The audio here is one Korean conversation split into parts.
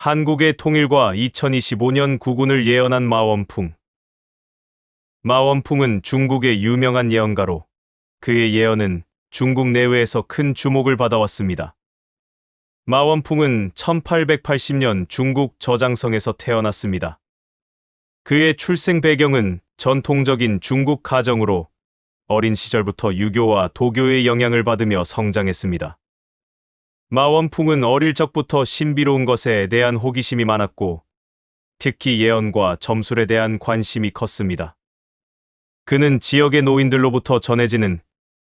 한국의 통일과 2025년 국운을 예언한 마원풍. 마원풍은 중국의 유명한 예언가로 그의 예언은 중국 내외에서 큰 주목을 받아왔습니다. 마원풍은 1880년 중국 저장성에서 태어났습니다. 그의 출생 배경은 전통적인 중국 가정으로 어린 시절부터 유교와 도교의 영향을 받으며 성장했습니다. 마원풍은 어릴 적부터 신비로운 것에 대한 호기심이 많았고 특히 예언과 점술에 대한 관심이 컸습니다. 그는 지역의 노인들로부터 전해지는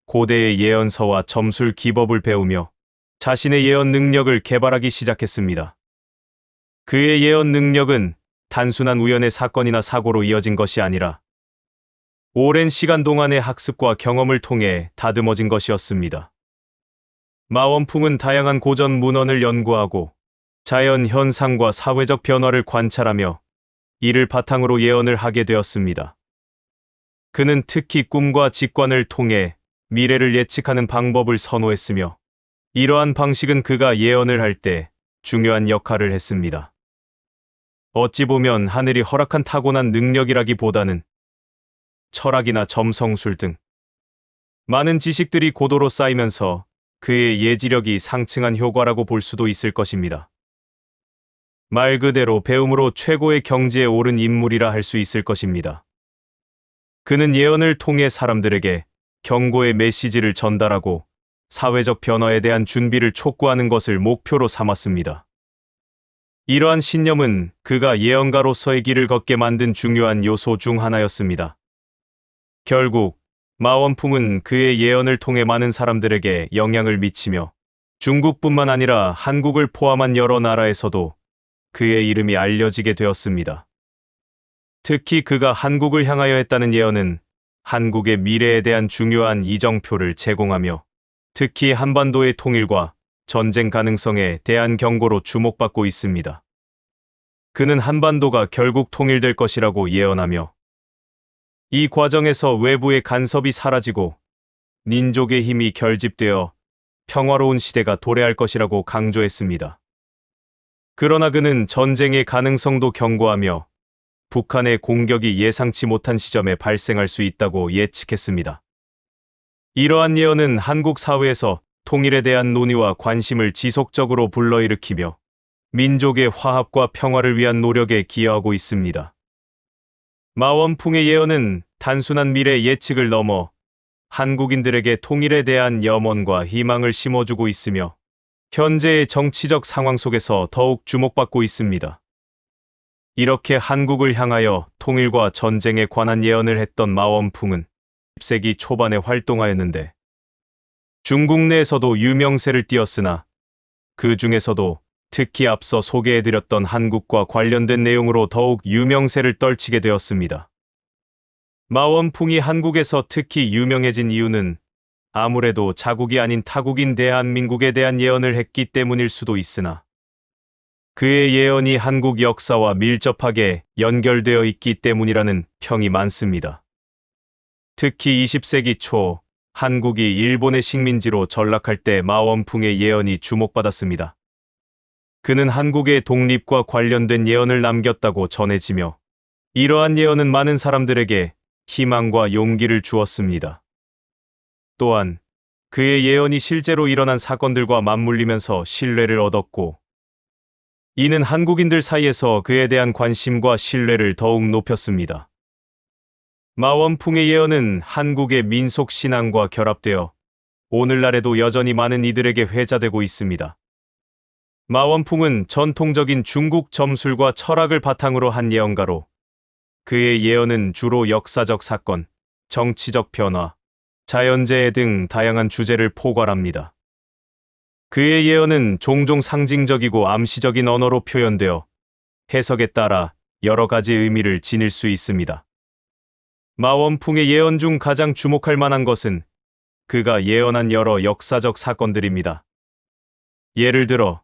고대의 예언서와 점술 기법을 배우며 자신의 예언 능력을 개발하기 시작했습니다. 그의 예언 능력은 단순한 우연의 사건이나 사고로 이어진 것이 아니라 오랜 시간 동안의 학습과 경험을 통해 다듬어진 것이었습니다. 마원풍은 다양한 고전 문헌을 연구하고 자연 현상과 사회적 변화를 관찰하며 이를 바탕으로 예언을 하게 되었습니다. 그는 특히 꿈과 직관을 통해 미래를 예측하는 방법을 선호했으며 이러한 방식은 그가 예언을 할 때 중요한 역할을 했습니다. 어찌 보면 하늘이 허락한 타고난 능력이라기보다는 철학이나 점성술 등 많은 지식들이 고도로 쌓이면서 그의 예지력이 상승한 효과라고 볼 수도 있을 것입니다. 말 그대로 배움으로 최고의 경지에 오른 인물이라 할 수 있을 것입니다. 그는 예언을 통해 사람들에게 경고의 메시지를 전달하고 사회적 변화에 대한 준비를 촉구하는 것을 목표로 삼았습니다. 이러한 신념은 그가 예언가로서의 길을 걷게 만든 중요한 요소 중 하나였습니다. 결국 마원풍은 그의 예언을 통해 많은 사람들에게 영향을 미치며 중국뿐만 아니라 한국을 포함한 여러 나라에서도 그의 이름이 알려지게 되었습니다. 특히 그가 한국을 향하여 했다는 예언은 한국의 미래에 대한 중요한 이정표를 제공하며 특히 한반도의 통일과 전쟁 가능성에 대한 경고로 주목받고 있습니다. 그는 한반도가 결국 통일될 것이라고 예언하며 이 과정에서 외부의 간섭이 사라지고 민족의 힘이 결집되어 평화로운 시대가 도래할 것이라고 강조했습니다. 그러나 그는 전쟁의 가능성도 경고하며 북한의 공격이 예상치 못한 시점에 발생할 수 있다고 예측했습니다. 이러한 예언은 한국 사회에서 통일에 대한 논의와 관심을 지속적으로 불러일으키며 민족의 화합과 평화를 위한 노력에 기여하고 있습니다. 마원풍의 예언은 단순한 미래 예측을 넘어 한국인들에게 통일에 대한 염원과 희망을 심어주고 있으며 현재의 정치적 상황 속에서 더욱 주목받고 있습니다. 이렇게 한국을 향하여 통일과 전쟁에 관한 예언을 했던 마원풍은 10세기 초반에 활동하였는데 중국 내에서도 유명세를 띄었으나 그 중에서도 특히 앞서 소개해드렸던 한국과 관련된 내용으로 더욱 유명세를 떨치게 되었습니다. 마원풍이 한국에서 특히 유명해진 이유는 아무래도 자국이 아닌 타국인 대한민국에 대한 예언을 했기 때문일 수도 있으나 그의 예언이 한국 역사와 밀접하게 연결되어 있기 때문이라는 평이 많습니다. 특히 20세기 초 한국이 일본의 식민지로 전락할 때 마원풍의 예언이 주목받았습니다. 그는 한국의 독립과 관련된 예언을 남겼다고 전해지며 이러한 예언은 많은 사람들에게 희망과 용기를 주었습니다. 또한 그의 예언이 실제로 일어난 사건들과 맞물리면서 신뢰를 얻었고 이는 한국인들 사이에서 그에 대한 관심과 신뢰를 더욱 높였습니다. 마원풍의 예언은 한국의 민속 신앙과 결합되어 오늘날에도 여전히 많은 이들에게 회자되고 있습니다. 마원풍은 전통적인 중국 점술과 철학을 바탕으로 한 예언가로 그의 예언은 주로 역사적 사건, 정치적 변화, 자연재해 등 다양한 주제를 포괄합니다. 그의 예언은 종종 상징적이고 암시적인 언어로 표현되어 해석에 따라 여러 가지 의미를 지닐 수 있습니다. 마원풍의 예언 중 가장 주목할 만한 것은 그가 예언한 여러 역사적 사건들입니다. 예를 들어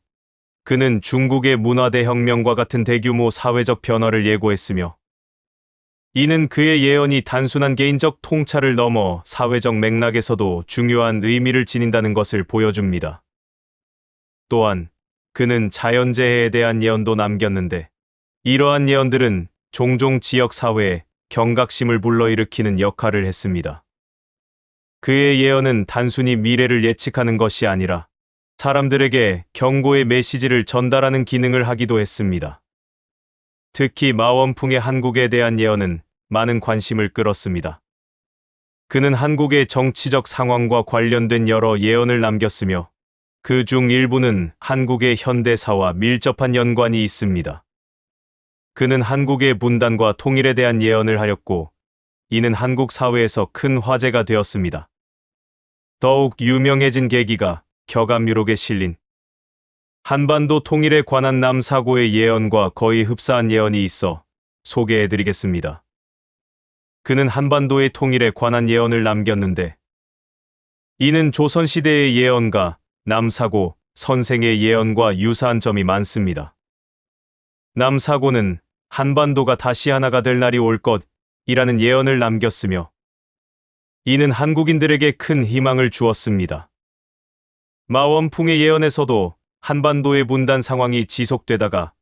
그는 중국의 문화대혁명과 같은 대규모 사회적 변화를 예고했으며 이는 그의 예언이 단순한 개인적 통찰을 넘어 사회적 맥락에서도 중요한 의미를 지닌다는 것을 보여줍니다. 또한 그는 자연재해에 대한 예언도 남겼는데 이러한 예언들은 종종 지역 사회에 경각심을 불러일으키는 역할을 했습니다. 그의 예언은 단순히 미래를 예측하는 것이 아니라 사람들에게 경고의 메시지를 전달하는 기능을 하기도 했습니다. 특히 마원풍의 한국에 대한 예언은 많은 관심을 끌었습니다. 그는 한국의 정치적 상황과 관련된 여러 예언을 남겼으며 그 중 일부는 한국의 현대사와 밀접한 연관이 있습니다. 그는 한국의 분단과 통일에 대한 예언을 하였고 이는 한국 사회에서 큰 화제가 되었습니다. 더욱 유명해진 계기가 격암유록에 실린 한반도 통일에 관한 남사고의 예언과 거의 흡사한 예언이 있어 소개해드리겠습니다. 그는 한반도의 통일에 관한 예언을 남겼는데 이는 조선시대의 예언과 남사고 선생의 예언과 유사한 점이 많습니다. 남사고는 한반도가 다시 하나가 될 날이 올 것이라는 예언을 남겼으며 이는 한국인들에게 큰 희망을 주었습니다. 마원풍의 예언에서도 한반도의 분단 상황이 지속되다가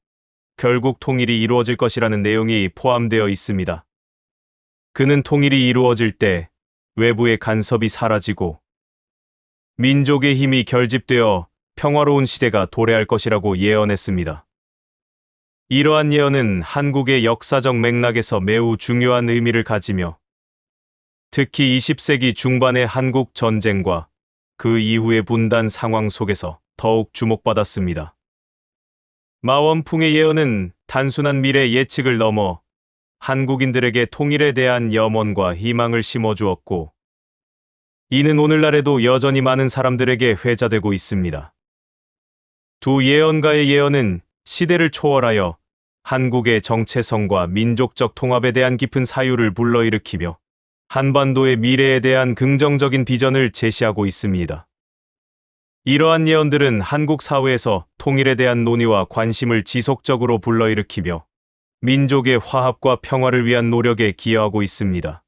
결국 통일이 이루어질 것이라는 내용이 포함되어 있습니다. 그는 통일이 이루어질 때 외부의 간섭이 사라지고 민족의 힘이 결집되어 평화로운 시대가 도래할 것이라고 예언했습니다. 이러한 예언은 한국의 역사적 맥락에서 매우 중요한 의미를 가지며 특히 20세기 중반의 한국 전쟁과 그 이후의 분단 상황 속에서 더욱 주목받았습니다. 마원풍의 예언은 단순한 미래 예측을 넘어 한국인들에게 통일에 대한 염원과 희망을 심어주었고 이는 오늘날에도 여전히 많은 사람들에게 회자되고 있습니다. 두 예언가의 예언은 시대를 초월하여 한국의 정체성과 민족적 통합에 대한 깊은 사유를 불러일으키며 한반도의 미래에 대한 긍정적인 비전을 제시하고 있습니다. 이러한 예언들은 한국 사회에서 통일에 대한 논의와 관심을 지속적으로 불러일으키며 민족의 화합과 평화를 위한 노력에 기여하고 있습니다.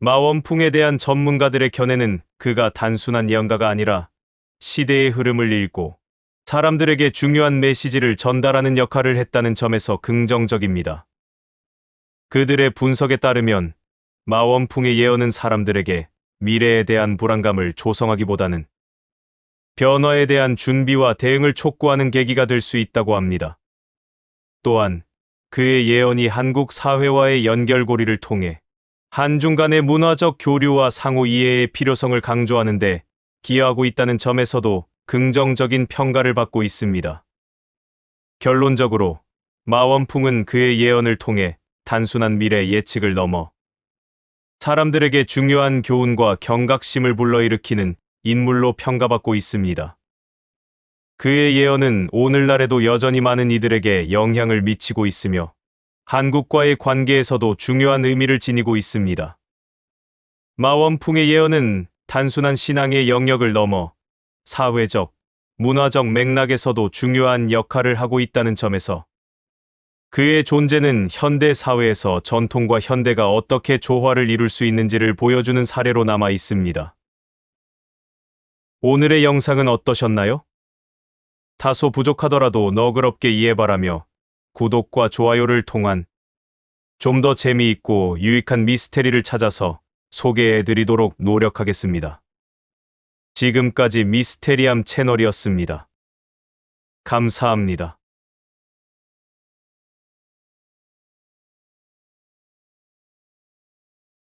마원풍에 대한 전문가들의 견해는 그가 단순한 예언가가 아니라 시대의 흐름을 읽고 사람들에게 중요한 메시지를 전달하는 역할을 했다는 점에서 긍정적입니다. 그들의 분석에 따르면 마원풍의 예언은 사람들에게 미래에 대한 불안감을 조성하기보다는 변화에 대한 준비와 대응을 촉구하는 계기가 될 수 있다고 합니다. 또한 그의 예언이 한국 사회와의 연결고리를 통해 한중 간의 문화적 교류와 상호 이해의 필요성을 강조하는 데 기여하고 있다는 점에서도 긍정적인 평가를 받고 있습니다. 결론적으로 마원풍은 그의 예언을 통해 단순한 미래 예측을 넘어 사람들에게 중요한 교훈과 경각심을 불러일으키는 인물로 평가받고 있습니다. 그의 예언은 오늘날에도 여전히 많은 이들에게 영향을 미치고 있으며 한국과의 관계에서도 중요한 의미를 지니고 있습니다. 마원풍의 예언은 단순한 신앙의 영역을 넘어 사회적, 문화적 맥락에서도 중요한 역할을 하고 있다는 점에서 그의 존재는 현대 사회에서 전통과 현대가 어떻게 조화를 이룰 수 있는지를 보여주는 사례로 남아 있습니다. 오늘의 영상은 어떠셨나요? 다소 부족하더라도 너그럽게 이해바라며 구독과 좋아요를 통한 좀 더 재미있고 유익한 미스테리를 찾아서 소개해드리도록 노력하겠습니다. 지금까지 미스테리함 채널이었습니다. 감사합니다.